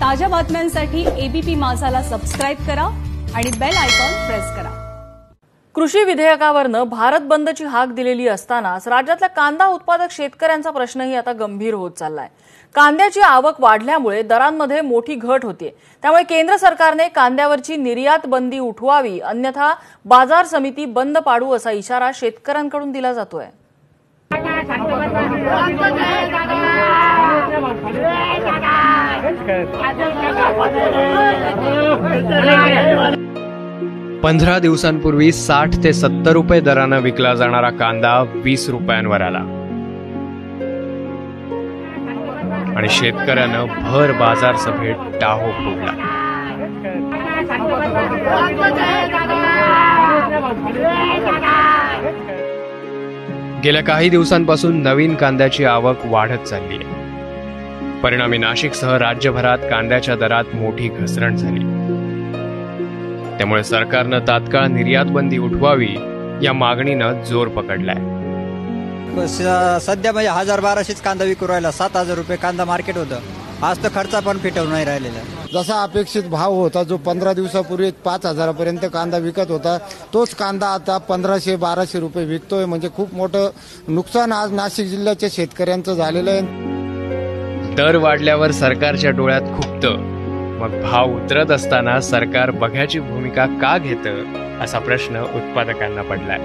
ताज्या बातम्यांसाठी ABP माझाला subscribe करा आणि बेल आयकॉन प्रेस करा। कृषी विधेयकावरनं भारत बंदची हाक दिलेली असतानाच राज्यातल्या कांदा उत्पादक शेतकऱ्यांचा प्रश्नही आता गंभीर होत चाललाय। कांद्याची आवक वाढल्यामुळे दरांमध्ये मोठी घट होते, त्यामुळे केंद्र सरकारने कांद्यावरची निर्यात बंदी उठवावी, अन्यथा बाजार समिती बंद पाडू असा इशारा शेतकऱ्यांकडून दिला जातोय। 15 दिवसांपूर्वी 60 ते 70 रुपये दराने विकला जाणारा कांदा 20 रुपयांवर आला आणि शेतकऱ्यानं भर बाजार सभेत टाहो फोडला। गेल्या काही दिवसांपासून नवीन कांद्याची आवक वाढत चालली आहे। परिणामी नाशिकसह राज्यभरात कांद्याच्या दरात मोठी घसरण झाली। त्यामुळे सरकारनं तात्काळ निर्यात बंदी उठवावी या मागणीनं जोर पकडलाय। सध्या म्हणजे 1000-1200 कांदा विकू राहिला, 7000 रुपये कांदा मार्केट होतं। आज तर खर्च पण फिटवून नाही राहिलेला। जसा अपेक्षित भाव होता, जो 15 दिवसापूर्वी 5000 पर्यंत कांदा विकत होता, तोच कांदा आता 1500-1200 रुपये विकतोय। म्हणजे खूप मोठं नुकसान आज नाशिक जिल्ह्याच्या शेतकऱ्यांचं झालेलं आहे। दर वाढल्यावर सरकारच्या डोळ्यात खुपतं, मग भाव उतरत असताना सरकार बघ्याची भूमिका का घेतं असा प्रश्न उत्पादकांना पडलाय।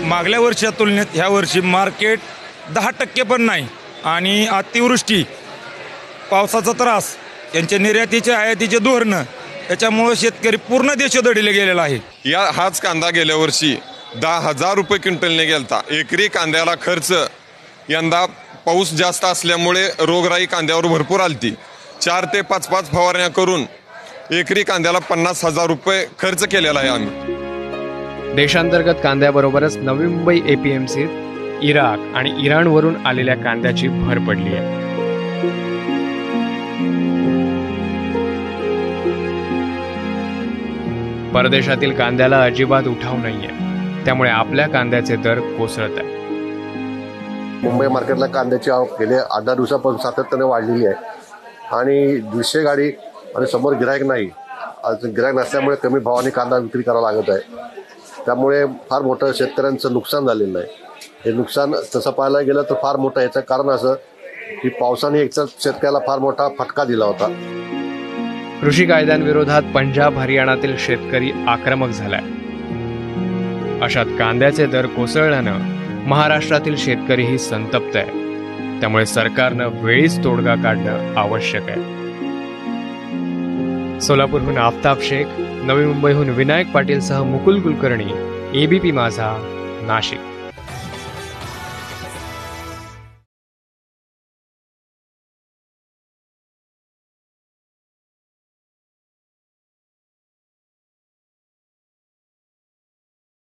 मागल्या वर्षाच्या तुलनेत ह्या वर्षी मार्केट 10% पण नाही आणि अतिवृष्टी, पावसाचा त्रास, यांच्या निर्यातीचे आयातीचे धोरण याच्यामुळे शेतकरी पूर्ण देशोधडीला गेलेला आहे। हाच कांदा गेल्या वर्षी 10,000 रुपये क्विंटलने गेलता। एकरी कांद्याला खर्च यंदा पाऊस जास्त असल्यामुळे रोगराई कांद्यावर भरपूर आलती। 4 ते 5 फवारण्या करून एकरी कांद्याला 50,000 रुपये खर्च केलेला आहे आम्ही। देशांतर्गत कांद्याबरोबरच नवी मुंबई एपीएमसीत इराक आणि इराणवरून आलेल्या कांद्याची भर पडली आहे। परदेशातील कांद्याला अजिबात उठाव नाहीये, त्यामुळे आपल्या कांद्याचे दर कोसळत आहेत। मुंबई मार्केटला कांद्याची आवक गेल्या 8-10 दिवसापासून सातत्याने वाढलेली आहे आणि 200 गाडी आणि समोर गिरायक नाही। गिरायक नसल्यामुळे कमी भावाने कांदा विक्री करावा लागत आहे। त्यामुळे फार मोठं शेतकऱ्यांचं नुकसान झालेलं आहे। हे नुकसान तसं पाहायला गेलं तर फार मोठं, याचं कारण असं की पावसाने एकतर शेतकऱ्याला फार मोठा फटका दिला होता। कृषी कायद्यांविरोधात पंजाब हरियाणातील शेतकरी आक्रमक झालाय। अशात कांद्याचे दर कोसळल्यानं महाराष्ट्रातील शेतकरीही संतप्त आहे। त्यामुळे सरकारनं वेळीच तोडगा काढणं आवश्यक आहे। सोलापूरहून आफताब शेख, नवी मुंबईहून विनायक पाटीलसह मुकुल कुलकर्णी, एबीपी माझा, नाशिक।